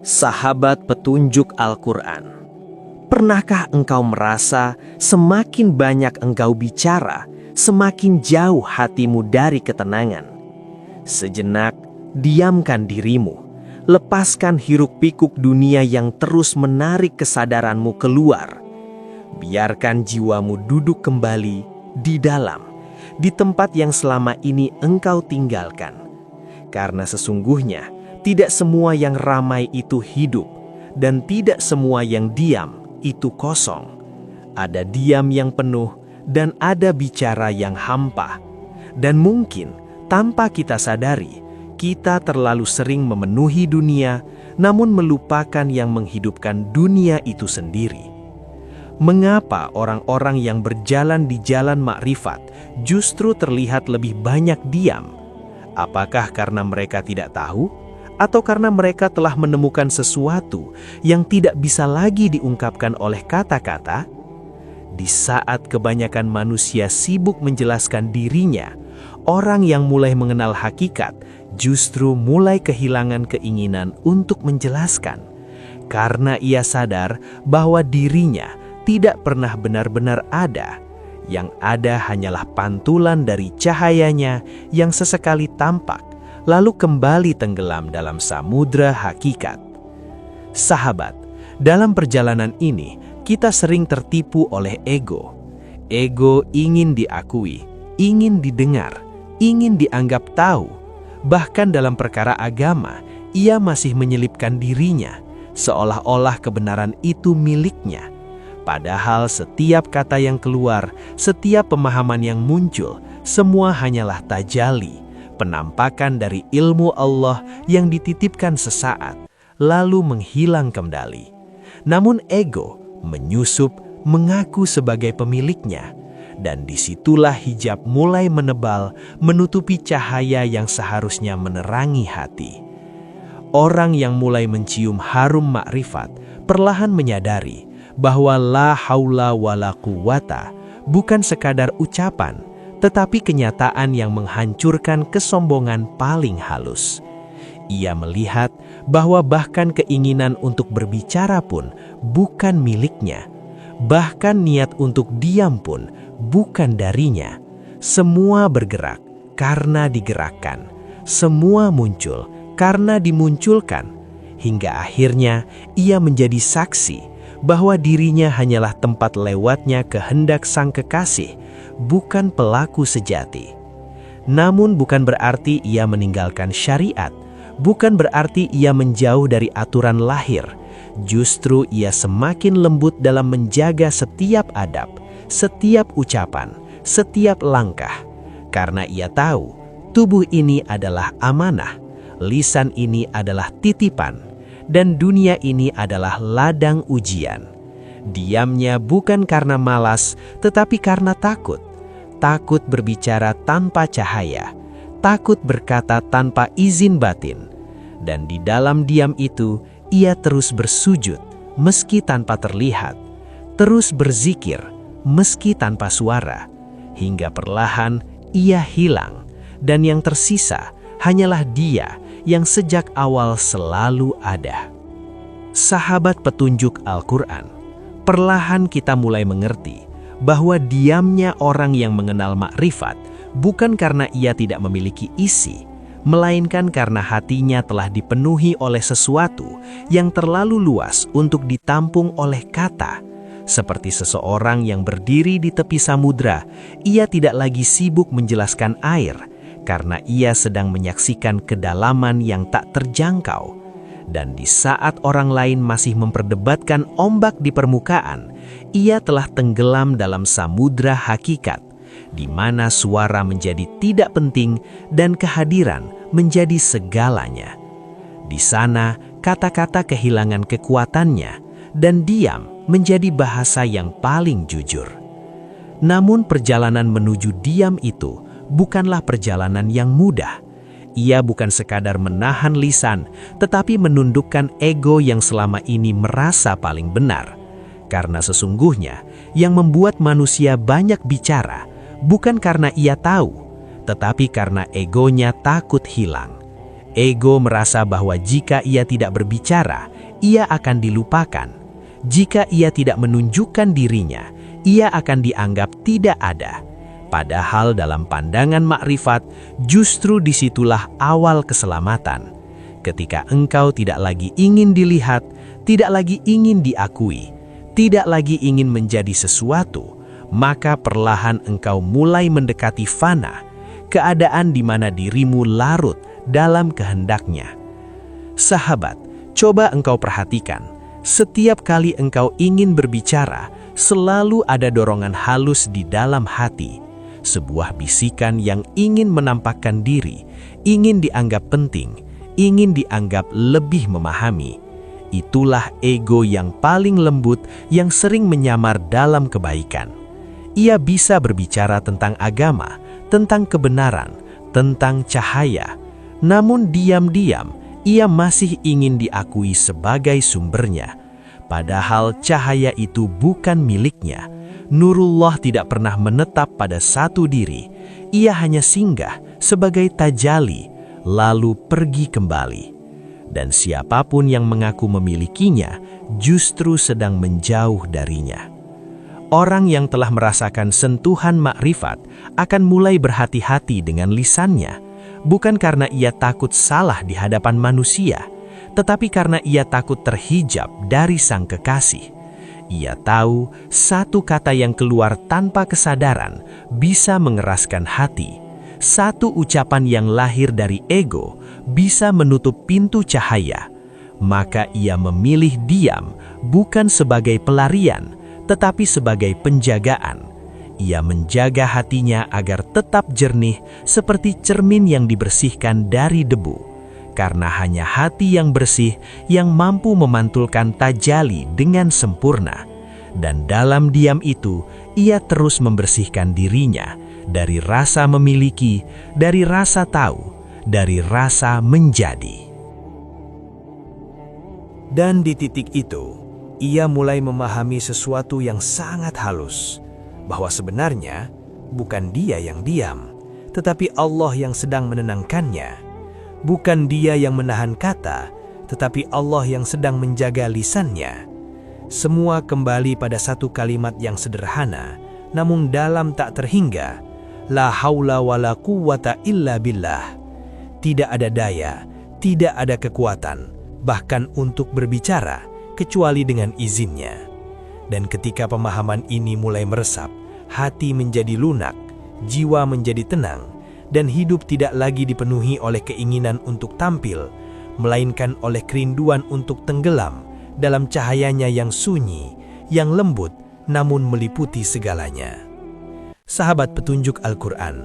Sahabat petunjuk Al-Quran, pernahkah engkau merasa semakin banyak engkau bicara, semakin jauh hatimu dari ketenangan? Sejenak, diamkan dirimu, lepaskan hiruk-pikuk dunia yang terus menarik kesadaranmu keluar. Biarkan jiwamu duduk kembali di dalam, di tempat yang selama ini engkau tinggalkan. Karena sesungguhnya, tidak semua yang ramai itu hidup, dan tidak semua yang diam itu kosong. Ada diam yang penuh, dan ada bicara yang hampa. Dan mungkin, tanpa kita sadari, kita terlalu sering memenuhi dunia, namun melupakan yang menghidupkan dunia itu sendiri. Mengapa orang-orang yang berjalan di jalan makrifat justru terlihat lebih banyak diam? Apakah karena mereka tidak tahu? Atau karena mereka telah menemukan sesuatu yang tidak bisa lagi diungkapkan oleh kata-kata? Di saat kebanyakan manusia sibuk menjelaskan dirinya, orang yang mulai mengenal hakikat justru mulai kehilangan keinginan untuk menjelaskan. Karena ia sadar bahwa dirinya tidak pernah benar-benar ada. Yang ada hanyalah pantulan dari cahayanya yang sesekali tampak, lalu kembali tenggelam dalam samudra hakikat. Sahabat, dalam perjalanan ini, kita sering tertipu oleh ego. Ego ingin diakui, ingin didengar, ingin dianggap tahu. Bahkan dalam perkara agama, ia masih menyelipkan dirinya, seolah-olah kebenaran itu miliknya. Padahal setiap kata yang keluar, setiap pemahaman yang muncul, semua hanyalah tajalli, penampakan dari ilmu Allah yang dititipkan sesaat, lalu menghilang kembali. Namun ego menyusup, mengaku sebagai pemiliknya, dan disitulah hijab mulai menebal, menutupi cahaya yang seharusnya menerangi hati. Orang yang mulai mencium harum makrifat perlahan menyadari bahwa la haula wala quwata bukan sekadar ucapan, tetapi kenyataan yang menghancurkan kesombongan paling halus. Ia melihat bahwa bahkan keinginan untuk berbicara pun bukan miliknya. Bahkan niat untuk diam pun bukan darinya. Semua bergerak karena digerakkan. Semua muncul karena dimunculkan. Hingga akhirnya ia menjadi saksi bahwa dirinya hanyalah tempat lewatnya kehendak sang kekasih, bukan pelaku sejati. Namun bukan berarti ia meninggalkan syariat, bukan berarti ia menjauh dari aturan lahir. Justru ia semakin lembut dalam menjaga setiap adab, setiap ucapan, setiap langkah. Karena ia tahu, tubuh ini adalah amanah, lisan ini adalah titipan, dan dunia ini adalah ladang ujian. Diamnya bukan karena malas, tetapi karena takut. Takut berbicara tanpa cahaya, takut berkata tanpa izin batin. Dan di dalam diam itu, ia terus bersujud, meski tanpa terlihat. Terus berzikir, meski tanpa suara. Hingga perlahan, ia hilang. Dan yang tersisa, hanyalah dia yang sejak awal selalu ada. Sahabat petunjuk Al-Quran, perlahan kita mulai mengerti bahwa diamnya orang yang mengenal makrifat bukan karena ia tidak memiliki isi, melainkan karena hatinya telah dipenuhi oleh sesuatu yang terlalu luas untuk ditampung oleh kata. Seperti seseorang yang berdiri di tepi samudra, ia tidak lagi sibuk menjelaskan air, karena ia sedang menyaksikan kedalaman yang tak terjangkau. Dan di saat orang lain masih memperdebatkan ombak di permukaan, ia telah tenggelam dalam samudra hakikat, di mana suara menjadi tidak penting dan kehadiran menjadi segalanya. Di sana, kata-kata kehilangan kekuatannya, dan diam menjadi bahasa yang paling jujur. Namun perjalanan menuju diam itu bukanlah perjalanan yang mudah. Ia bukan sekadar menahan lisan, tetapi menundukkan ego yang selama ini merasa paling benar. Karena sesungguhnya, yang membuat manusia banyak bicara, bukan karena ia tahu, tetapi karena egonya takut hilang. Ego merasa bahwa jika ia tidak berbicara, ia akan dilupakan. Jika ia tidak menunjukkan dirinya, ia akan dianggap tidak ada. Padahal dalam pandangan makrifat, justru disitulah awal keselamatan. Ketika engkau tidak lagi ingin dilihat, tidak lagi ingin diakui, tidak lagi ingin menjadi sesuatu, maka perlahan engkau mulai mendekati fana, keadaan di mana dirimu larut dalam kehendaknya. Sahabat, coba engkau perhatikan, setiap kali engkau ingin berbicara, selalu ada dorongan halus di dalam hati. Sebuah bisikan yang ingin menampakkan diri, ingin dianggap penting, ingin dianggap lebih memahami. Itulah ego yang paling lembut yang sering menyamar dalam kebaikan. Ia bisa berbicara tentang agama, tentang kebenaran, tentang cahaya. Namun diam-diam, ia masih ingin diakui sebagai sumbernya. Padahal cahaya itu bukan miliknya. Nurullah tidak pernah menetap pada satu diri. Ia hanya singgah sebagai tajali, lalu pergi kembali. Dan siapapun yang mengaku memilikinya, justru sedang menjauh darinya. Orang yang telah merasakan sentuhan makrifat akan mulai berhati-hati dengan lisannya, bukan karena ia takut salah di hadapan manusia, tetapi karena ia takut terhijab dari Sang Kekasih. Ia tahu satu kata yang keluar tanpa kesadaran bisa mengeraskan hati. Satu ucapan yang lahir dari ego bisa menutup pintu cahaya. Maka ia memilih diam bukan sebagai pelarian, tetapi sebagai penjagaan. Ia menjaga hatinya agar tetap jernih seperti cermin yang dibersihkan dari debu. Karena hanya hati yang bersih yang mampu memantulkan tajali dengan sempurna. Dan dalam diam itu, ia terus membersihkan dirinya dari rasa memiliki, dari rasa tahu, dari rasa menjadi. Dan di titik itu, ia mulai memahami sesuatu yang sangat halus, bahwa sebenarnya bukan dia yang diam, tetapi Allah yang sedang menenangkannya. Bukan dia yang menahan kata, tetapi Allah yang sedang menjaga lisannya. Semua kembali pada satu kalimat yang sederhana, namun dalam tak terhingga. La haula wa la quwwata illa billah. Tidak ada daya, tidak ada kekuatan, bahkan untuk berbicara, kecuali dengan izinnya. Dan ketika pemahaman ini mulai meresap, hati menjadi lunak, jiwa menjadi tenang, dan hidup tidak lagi dipenuhi oleh keinginan untuk tampil, melainkan oleh kerinduan untuk tenggelam dalam cahayanya yang sunyi, yang lembut, namun meliputi segalanya. Sahabat petunjuk Al-Quran,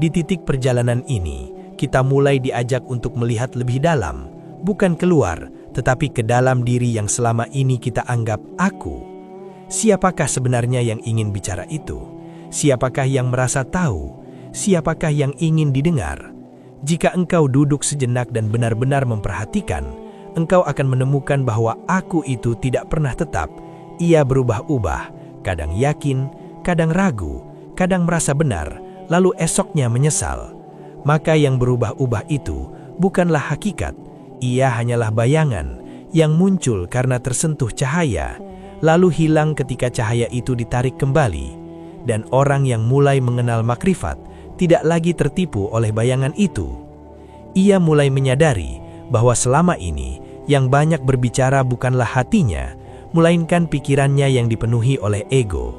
di titik perjalanan ini, kita mulai diajak untuk melihat lebih dalam, bukan keluar, tetapi ke dalam diri yang selama ini kita anggap aku. Siapakah sebenarnya yang ingin bicara itu? Siapakah yang merasa tahu? Siapakah yang ingin didengar? Jika engkau duduk sejenak dan benar-benar memperhatikan, engkau akan menemukan bahwa aku itu tidak pernah tetap. Ia berubah-ubah, kadang yakin, kadang ragu, kadang merasa benar, lalu esoknya menyesal. Maka yang berubah-ubah itu bukanlah hakikat, ia hanyalah bayangan yang muncul karena tersentuh cahaya, lalu hilang ketika cahaya itu ditarik kembali. Dan orang yang mulai mengenal makrifat tidak lagi tertipu oleh bayangan itu. Ia mulai menyadari bahwa selama ini yang banyak berbicara bukanlah hatinya, melainkan pikirannya yang dipenuhi oleh ego.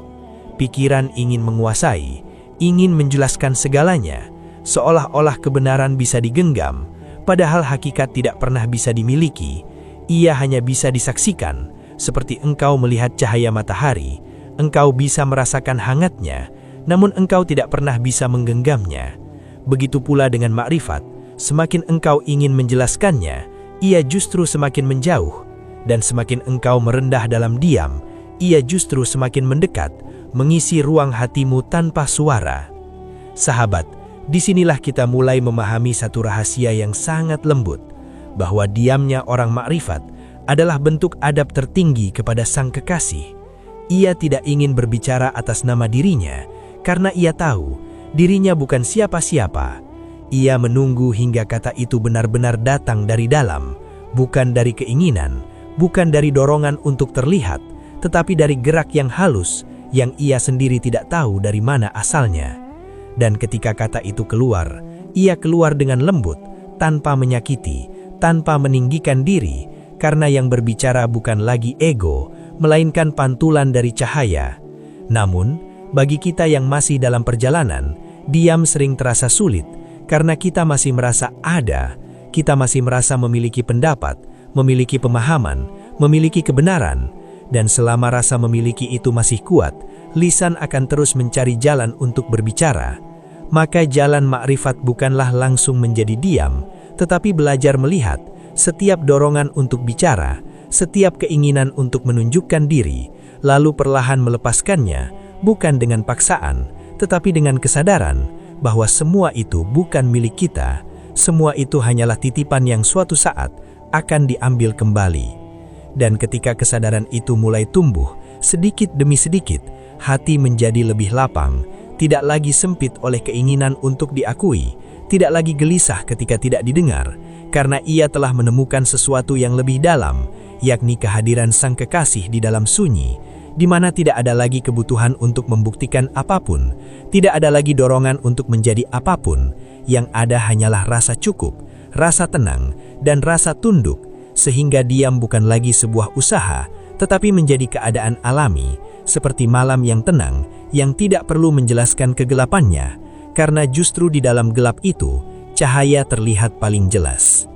Pikiran ingin menguasai, ingin menjelaskan segalanya, seolah-olah kebenaran bisa digenggam, padahal hakikat tidak pernah bisa dimiliki. Ia hanya bisa disaksikan, seperti engkau melihat cahaya matahari, engkau bisa merasakan hangatnya, namun engkau tidak pernah bisa menggenggamnya. Begitu pula dengan makrifat, semakin engkau ingin menjelaskannya, ia justru semakin menjauh, dan semakin engkau merendah dalam diam, ia justru semakin mendekat, mengisi ruang hatimu tanpa suara. Sahabat, disinilah kita mulai memahami satu rahasia yang sangat lembut, bahwa diamnya orang makrifat adalah bentuk adab tertinggi kepada Sang Kekasih. Ia tidak ingin berbicara atas nama dirinya, karena ia tahu dirinya bukan siapa-siapa. Ia menunggu hingga kata itu benar-benar datang dari dalam, bukan dari keinginan, bukan dari dorongan untuk terlihat, tetapi dari gerak yang halus yang ia sendiri tidak tahu dari mana asalnya. Dan ketika kata itu keluar, ia keluar dengan lembut, tanpa menyakiti, tanpa meninggikan diri, karena yang berbicara bukan lagi ego, melainkan pantulan dari cahaya. Namun, bagi kita yang masih dalam perjalanan, diam sering terasa sulit, karena kita masih merasa ada, kita masih merasa memiliki pendapat, memiliki pemahaman, memiliki kebenaran, dan selama rasa memiliki itu masih kuat, lisan akan terus mencari jalan untuk berbicara. Maka jalan makrifat bukanlah langsung menjadi diam, tetapi belajar melihat setiap dorongan untuk bicara, setiap keinginan untuk menunjukkan diri, lalu perlahan melepaskannya, bukan dengan paksaan, tetapi dengan kesadaran bahwa semua itu bukan milik kita, semua itu hanyalah titipan yang suatu saat akan diambil kembali. Dan ketika kesadaran itu mulai tumbuh, sedikit demi sedikit, hati menjadi lebih lapang, tidak lagi sempit oleh keinginan untuk diakui, tidak lagi gelisah ketika tidak didengar, karena ia telah menemukan sesuatu yang lebih dalam, yakni kehadiran Sang Kekasih di dalam sunyi, di mana tidak ada lagi kebutuhan untuk membuktikan apapun, tidak ada lagi dorongan untuk menjadi apapun, yang ada hanyalah rasa cukup, rasa tenang, dan rasa tunduk, sehingga diam bukan lagi sebuah usaha, tetapi menjadi keadaan alami, seperti malam yang tenang, yang tidak perlu menjelaskan kegelapannya, karena justru di dalam gelap itu, cahaya terlihat paling jelas.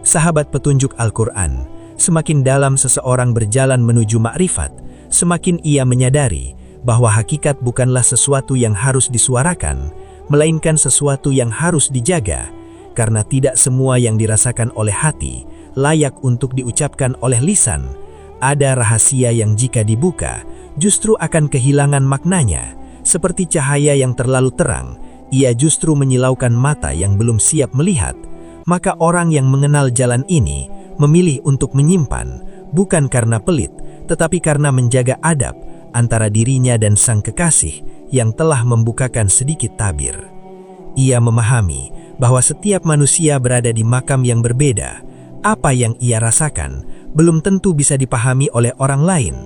Sahabat petunjuk Al-Quran, semakin dalam seseorang berjalan menuju makrifat, semakin ia menyadari bahwa hakikat bukanlah sesuatu yang harus disuarakan, melainkan sesuatu yang harus dijaga, karena tidak semua yang dirasakan oleh hati layak untuk diucapkan oleh lisan. Ada rahasia yang jika dibuka, justru akan kehilangan maknanya, seperti cahaya yang terlalu terang, ia justru menyilaukan mata yang belum siap melihat. Maka orang yang mengenal jalan ini memilih untuk menyimpan, bukan karena pelit, tetapi karena menjaga adab antara dirinya dan Sang Kekasih yang telah membukakan sedikit tabir. Ia memahami bahwa setiap manusia berada di makam yang berbeda. Apa yang ia rasakan belum tentu bisa dipahami oleh orang lain,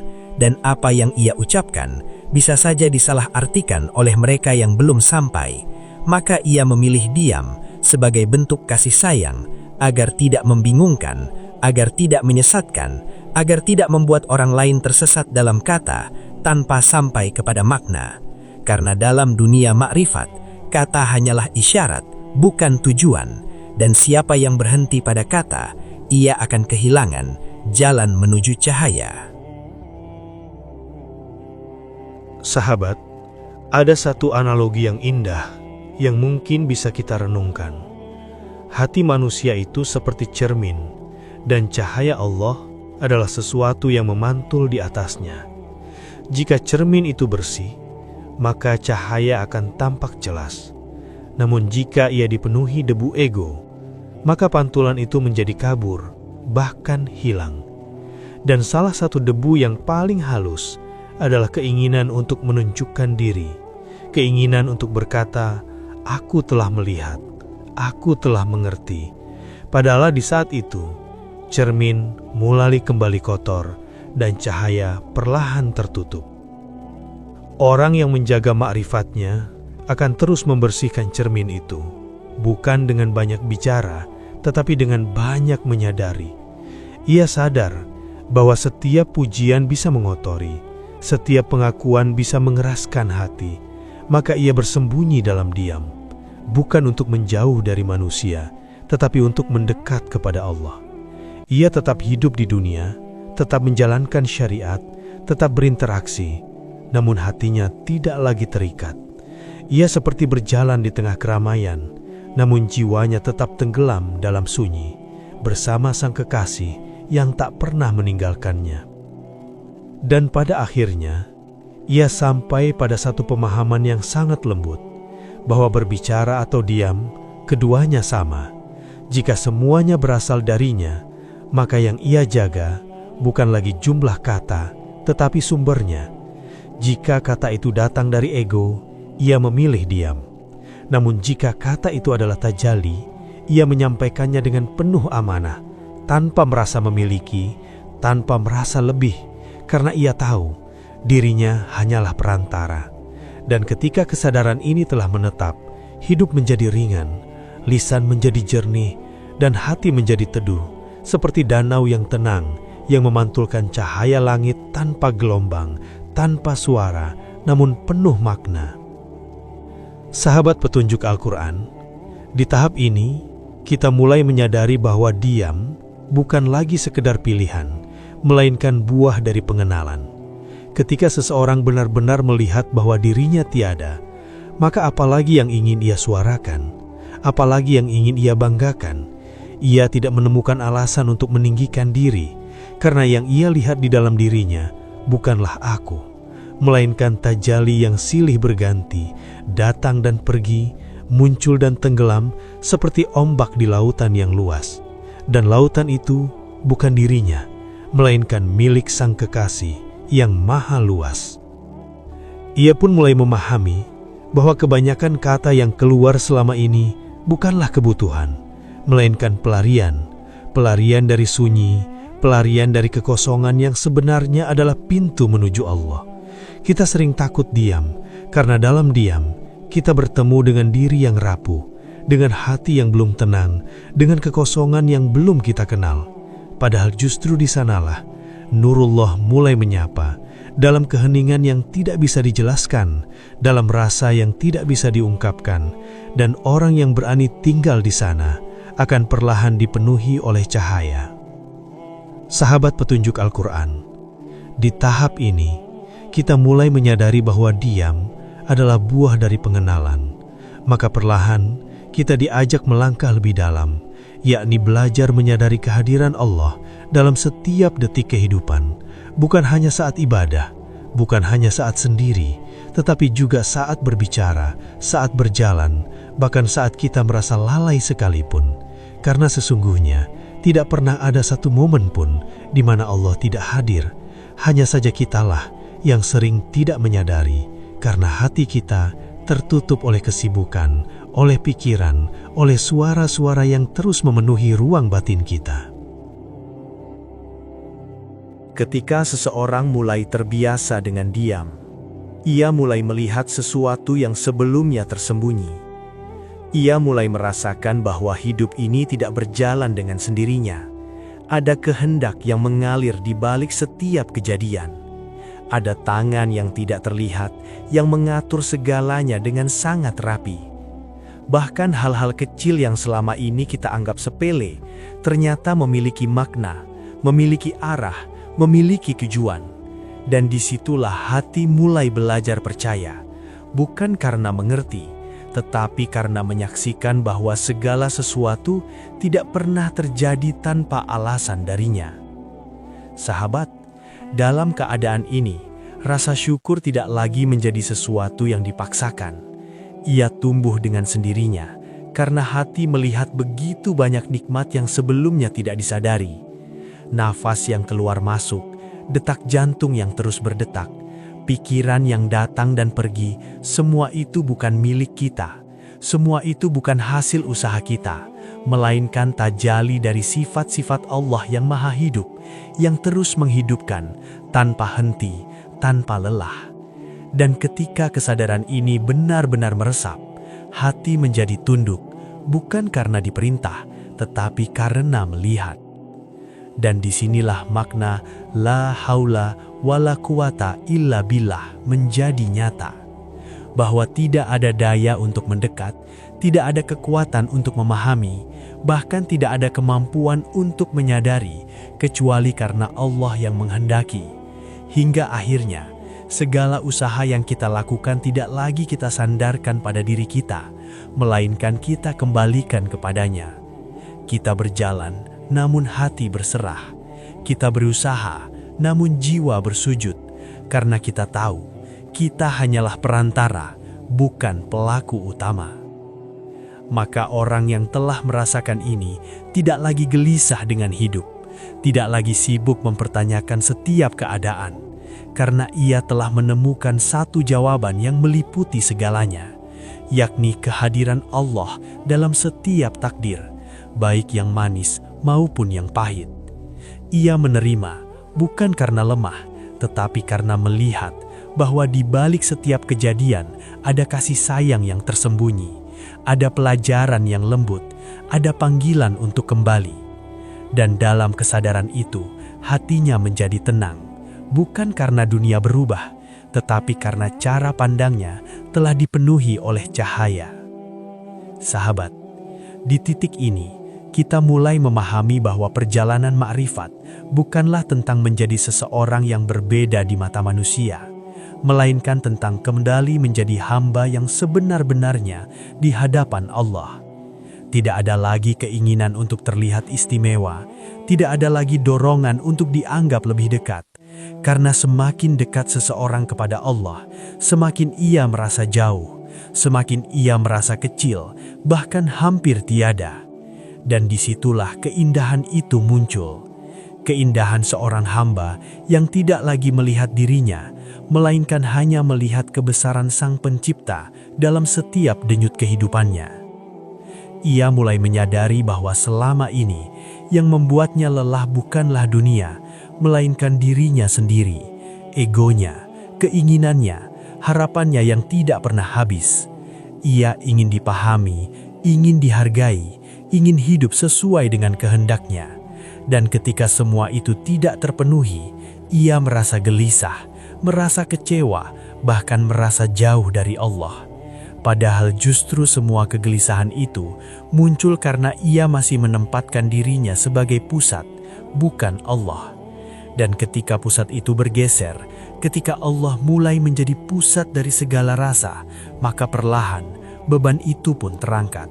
dan apa yang ia ucapkan bisa saja disalahartikan oleh mereka yang belum sampai. Maka ia memilih diam sebagai bentuk kasih sayang, agar tidak membingungkan, agar tidak menyesatkan, agar tidak membuat orang lain tersesat dalam kata tanpa sampai kepada makna. Karena dalam dunia makrifat, kata hanyalah isyarat, bukan tujuan, dan siapa yang berhenti pada kata, ia akan kehilangan jalan menuju cahaya. Sahabat, ada satu analogi yang indah yang mungkin bisa kita renungkan. Hati manusia itu seperti cermin, dan cahaya Allah adalah sesuatu yang memantul di atasnya. Jika cermin itu bersih, maka cahaya akan tampak jelas. Namun jika ia dipenuhi debu ego, maka pantulan itu menjadi kabur, bahkan hilang. Dan salah satu debu yang paling halus adalah keinginan untuk menunjukkan diri, keinginan untuk berkata, "Aku telah melihat, aku telah mengerti." Padahal di saat itu, cermin mulai kembali kotor dan cahaya perlahan tertutup. Orang yang menjaga makrifatnya akan terus membersihkan cermin itu, bukan dengan banyak bicara, tetapi dengan banyak menyadari. Ia sadar bahwa setiap pujian bisa mengotori, setiap pengakuan bisa mengeraskan hati, maka ia bersembunyi dalam diam, bukan untuk menjauh dari manusia, tetapi untuk mendekat kepada Allah. Ia tetap hidup di dunia, tetap menjalankan syariat, tetap berinteraksi, namun hatinya tidak lagi terikat. Ia seperti berjalan di tengah keramaian, namun jiwanya tetap tenggelam dalam sunyi, bersama Sang Kekasih yang tak pernah meninggalkannya. Dan pada akhirnya, ia sampai pada satu pemahaman yang sangat lembut, bahwa berbicara atau diam, keduanya sama. Jika semuanya berasal darinya, maka yang ia jaga bukan lagi jumlah kata, tetapi sumbernya. Jika kata itu datang dari ego, ia memilih diam. Namun jika kata itu adalah tajalli, ia menyampaikannya dengan penuh amanah, tanpa merasa memiliki, tanpa merasa lebih, karena ia tahu dirinya hanyalah perantara. Dan ketika kesadaran ini telah menetap, hidup menjadi ringan, lisan menjadi jernih, dan hati menjadi teduh, seperti danau yang tenang, yang memantulkan cahaya langit tanpa gelombang, tanpa suara, namun penuh makna. Sahabat petunjuk Al-Quran, di tahap ini, kita mulai menyadari bahwa diam bukan lagi sekedar pilihan, melainkan buah dari pengenalan. Ketika seseorang benar-benar melihat bahwa dirinya tiada, maka apalagi yang ingin ia suarakan, apalagi yang ingin ia banggakan. Ia tidak menemukan alasan untuk meninggikan diri, karena yang ia lihat di dalam dirinya bukanlah aku, melainkan tajalli yang silih berganti, datang dan pergi, muncul dan tenggelam seperti ombak di lautan yang luas. Dan lautan itu bukan dirinya, melainkan milik sang kekasih yang maha luas. Ia pun mulai memahami bahwa kebanyakan kata yang keluar selama ini bukanlah kebutuhan, melainkan pelarian dari sunyi, pelarian dari kekosongan yang sebenarnya adalah pintu menuju Allah. Kita sering takut diam, karena dalam diam kita bertemu dengan diri yang rapuh, dengan hati yang belum tenang, dengan kekosongan yang belum kita kenal. Padahal justru di sanalah Nurullah mulai menyapa, dalam keheningan yang tidak bisa dijelaskan, dalam rasa yang tidak bisa diungkapkan, dan orang yang berani tinggal di sana akan perlahan dipenuhi oleh cahaya. Sahabat petunjuk Al-Quran, di tahap ini, kita mulai menyadari bahwa diam adalah buah dari pengenalan. Maka perlahan kita diajak melangkah lebih dalam, yakni belajar menyadari kehadiran Allah dalam setiap detik kehidupan, bukan hanya saat ibadah, bukan hanya saat sendiri, tetapi juga saat berbicara, saat berjalan, bahkan saat kita merasa lalai sekalipun. Karena sesungguhnya tidak pernah ada satu momen pun di mana Allah tidak hadir. Hanya saja kitalah yang sering tidak menyadari, karena hati kita tertutup oleh kesibukan, oleh pikiran, oleh suara-suara yang terus memenuhi ruang batin kita. Ketika seseorang mulai terbiasa dengan diam, ia mulai melihat sesuatu yang sebelumnya tersembunyi. Ia mulai merasakan bahwa hidup ini tidak berjalan dengan sendirinya. Ada kehendak yang mengalir di balik setiap kejadian. Ada tangan yang tidak terlihat yang mengatur segalanya dengan sangat rapi. Bahkan hal-hal kecil yang selama ini kita anggap sepele, ternyata memiliki makna, memiliki arah, memiliki tujuan. Dan disitulah hati mulai belajar percaya, bukan karena mengerti, tetapi karena menyaksikan bahwa segala sesuatu tidak pernah terjadi tanpa alasan darinya. Sahabat, dalam keadaan ini, rasa syukur tidak lagi menjadi sesuatu yang dipaksakan. Ia tumbuh dengan sendirinya, karena hati melihat begitu banyak nikmat yang sebelumnya tidak disadari. Nafas yang keluar masuk, detak jantung yang terus berdetak, pikiran yang datang dan pergi, semua itu bukan milik kita. Semua itu bukan hasil usaha kita, melainkan tajalli dari sifat-sifat Allah yang maha hidup, yang terus menghidupkan, tanpa henti, tanpa lelah. Dan ketika kesadaran ini benar-benar meresap, hati menjadi tunduk, bukan karena diperintah, tetapi karena melihat. Dan disinilah makna la haula wala quwata illa billah menjadi nyata. Bahwa tidak ada daya untuk mendekat, tidak ada kekuatan untuk memahami, bahkan tidak ada kemampuan untuk menyadari, kecuali karena Allah yang menghendaki. Hingga akhirnya, segala usaha yang kita lakukan tidak lagi kita sandarkan pada diri kita, melainkan kita kembalikan kepadanya. Kita berjalan, namun hati berserah. Kita berusaha, namun jiwa bersujud, karena kita tahu kita hanyalah perantara, bukan pelaku utama. Maka orang yang telah merasakan ini tidak lagi gelisah dengan hidup, tidak lagi sibuk mempertanyakan setiap keadaan, karena ia telah menemukan satu jawaban yang meliputi segalanya, yakni kehadiran Allah dalam setiap takdir, baik yang manis maupun yang pahit. Ia menerima bukan karena lemah, tetapi karena melihat bahwa di balik setiap kejadian ada kasih sayang yang tersembunyi, ada pelajaran yang lembut, ada panggilan untuk kembali. Dan dalam kesadaran itu, hatinya menjadi tenang, bukan karena dunia berubah, tetapi karena cara pandangnya telah dipenuhi oleh cahaya. Sahabat, di titik ini, kita mulai memahami bahwa perjalanan ma'rifat bukanlah tentang menjadi seseorang yang berbeda di mata manusia, melainkan tentang kembali menjadi hamba yang sebenar-benarnya di hadapan Allah. Tidak ada lagi keinginan untuk terlihat istimewa, tidak ada lagi dorongan untuk dianggap lebih dekat, karena semakin dekat seseorang kepada Allah, semakin ia merasa jauh, semakin ia merasa kecil, bahkan hampir tiada. Dan disitulah keindahan itu muncul. Keindahan seorang hamba yang tidak lagi melihat dirinya, melainkan hanya melihat kebesaran Sang Pencipta dalam setiap denyut kehidupannya. Ia mulai menyadari bahwa selama ini yang membuatnya lelah bukanlah dunia, melainkan dirinya sendiri, egonya, keinginannya, harapannya yang tidak pernah habis. Ia ingin dipahami, ingin dihargai, ingin hidup sesuai dengan kehendaknya. Dan ketika semua itu tidak terpenuhi, ia merasa gelisah, merasa kecewa, bahkan merasa jauh dari Allah. Padahal justru semua kegelisahan itu muncul karena ia masih menempatkan dirinya sebagai pusat, bukan Allah. Dan ketika pusat itu bergeser, ketika Allah mulai menjadi pusat dari segala rasa, maka perlahan beban itu pun terangkat.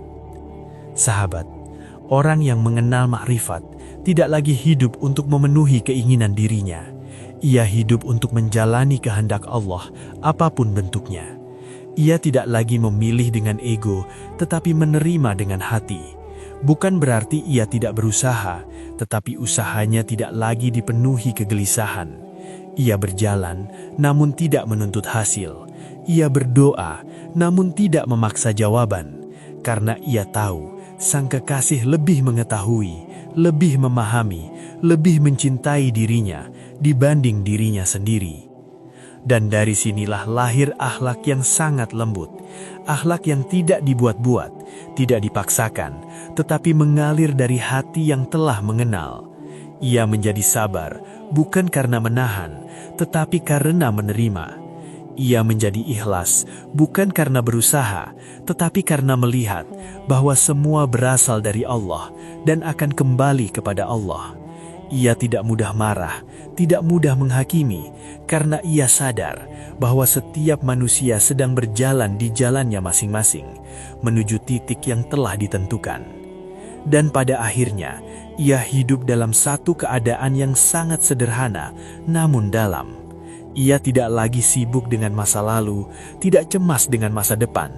Sahabat, orang yang mengenal makrifat tidak lagi hidup untuk memenuhi keinginan dirinya. Ia hidup untuk menjalani kehendak Allah, apapun bentuknya. Ia tidak lagi memilih dengan ego, tetapi menerima dengan hati. Bukan berarti ia tidak berusaha, tetapi usahanya tidak lagi dipenuhi kegelisahan. Ia berjalan, namun tidak menuntut hasil. Ia berdoa, namun tidak memaksa jawaban. Karena ia tahu, Sang Kekasih lebih mengetahui, lebih memahami, lebih mencintai dirinya dibanding dirinya sendiri. Dan dari sinilah lahir akhlak yang sangat lembut, akhlak yang tidak dibuat-buat, tidak dipaksakan, tetapi mengalir dari hati yang telah mengenal. Ia menjadi sabar, bukan karena menahan, tetapi karena menerima. Ia menjadi ikhlas, bukan karena berusaha, tetapi karena melihat bahwa semua berasal dari Allah dan akan kembali kepada Allah. Ia tidak mudah marah, tidak mudah menghakimi, karena ia sadar bahwa setiap manusia sedang berjalan di jalannya masing-masing, menuju titik yang telah ditentukan. Dan pada akhirnya, ia hidup dalam satu keadaan yang sangat sederhana, namun dalam. Ia tidak lagi sibuk dengan masa lalu, tidak cemas dengan masa depan,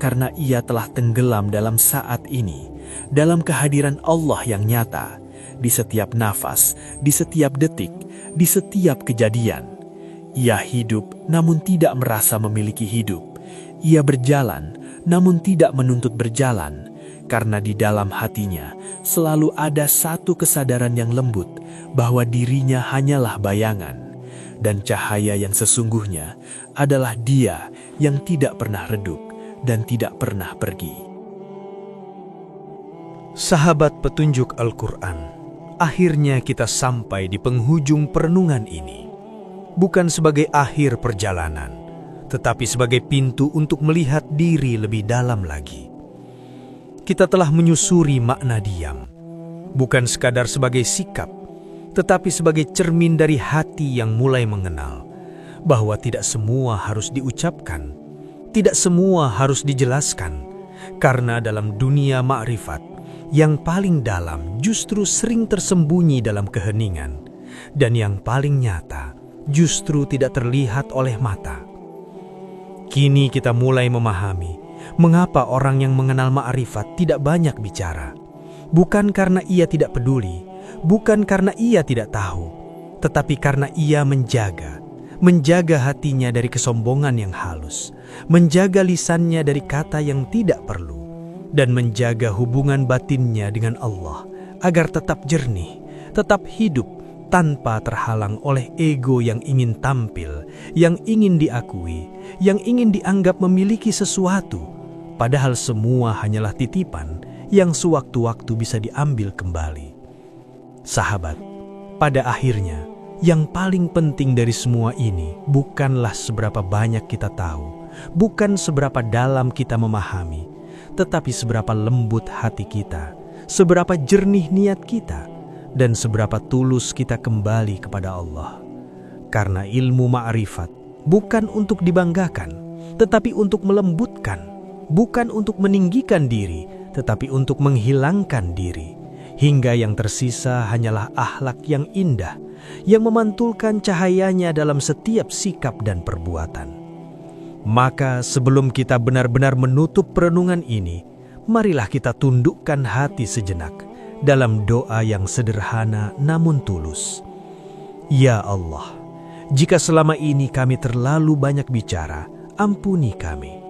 karena ia telah tenggelam dalam saat ini, dalam kehadiran Allah yang nyata, di setiap nafas, di setiap detik, di setiap kejadian. Ia hidup namun tidak merasa memiliki hidup. Ia berjalan namun tidak menuntut berjalan, karena di dalam hatinya selalu ada satu kesadaran yang lembut bahwa dirinya hanyalah bayangan, dan cahaya yang sesungguhnya adalah Dia yang tidak pernah redup dan tidak pernah pergi. Sahabat petunjuk Al-Quran, akhirnya kita sampai di penghujung perenungan ini. Bukan sebagai akhir perjalanan, tetapi sebagai pintu untuk melihat diri lebih dalam lagi. Kita telah menyusuri makna diam, bukan sekadar sebagai sikap, tetapi sebagai cermin dari hati yang mulai mengenal bahwa tidak semua harus diucapkan, tidak semua harus dijelaskan, karena dalam dunia makrifat, yang paling dalam justru sering tersembunyi dalam keheningan, dan yang paling nyata justru tidak terlihat oleh mata. Kini kita mulai memahami mengapa orang yang mengenal ma'rifat tidak banyak bicara. Bukan karena ia tidak peduli, bukan karena ia tidak tahu, tetapi karena ia menjaga hatinya dari kesombongan yang halus, menjaga lisannya dari kata yang tidak perlu, dan menjaga hubungan batinnya dengan Allah agar tetap jernih, tetap hidup, tanpa terhalang oleh ego yang ingin tampil, yang ingin diakui, yang ingin dianggap memiliki sesuatu, padahal semua hanyalah titipan yang sewaktu-waktu bisa diambil kembali. Sahabat, pada akhirnya, yang paling penting dari semua ini bukanlah seberapa banyak kita tahu, bukan seberapa dalam kita memahami, tetapi seberapa lembut hati kita, seberapa jernih niat kita, dan seberapa tulus kita kembali kepada Allah. Karena ilmu ma'rifat bukan untuk dibanggakan, tetapi untuk melembutkan, bukan untuk meninggikan diri, tetapi untuk menghilangkan diri, hingga yang tersisa hanyalah akhlak yang indah, yang memantulkan cahayanya dalam setiap sikap dan perbuatan. Maka sebelum kita benar-benar menutup perenungan ini, marilah kita tundukkan hati sejenak dalam doa yang sederhana namun tulus. Ya Allah, jika selama ini kami terlalu banyak bicara, ampuni kami.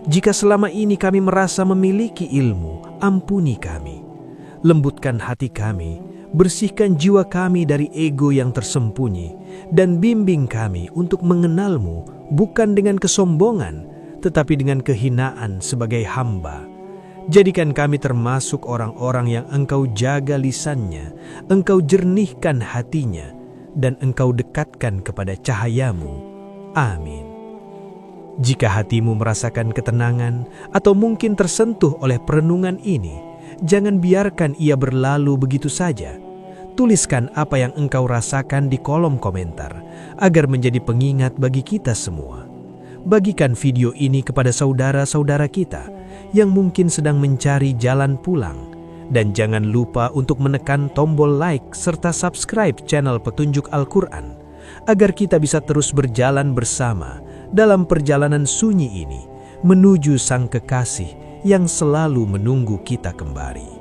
Jika selama ini kami merasa memiliki ilmu, ampuni kami. Lembutkan hati kami, bersihkan jiwa kami dari ego yang tersembunyi, dan bimbing kami untuk mengenal-Mu bukan dengan kesombongan, tetapi dengan kehinaan sebagai hamba. Jadikan kami termasuk orang-orang yang Engkau jaga lisannya, Engkau jernihkan hatinya, dan Engkau dekatkan kepada cahaya-Mu. Amin. Jika hatimu merasakan ketenangan atau mungkin tersentuh oleh perenungan ini, jangan biarkan ia berlalu begitu saja. Tuliskan apa yang engkau rasakan di kolom komentar, agar menjadi pengingat bagi kita semua. Bagikan video ini kepada saudara-saudara kita yang mungkin sedang mencari jalan pulang. Dan jangan lupa untuk menekan tombol like serta subscribe channel Petunjuk Al-Quran, agar kita bisa terus berjalan bersama dalam perjalanan sunyi ini menuju Sang Kekasih yang selalu menunggu kita kembali.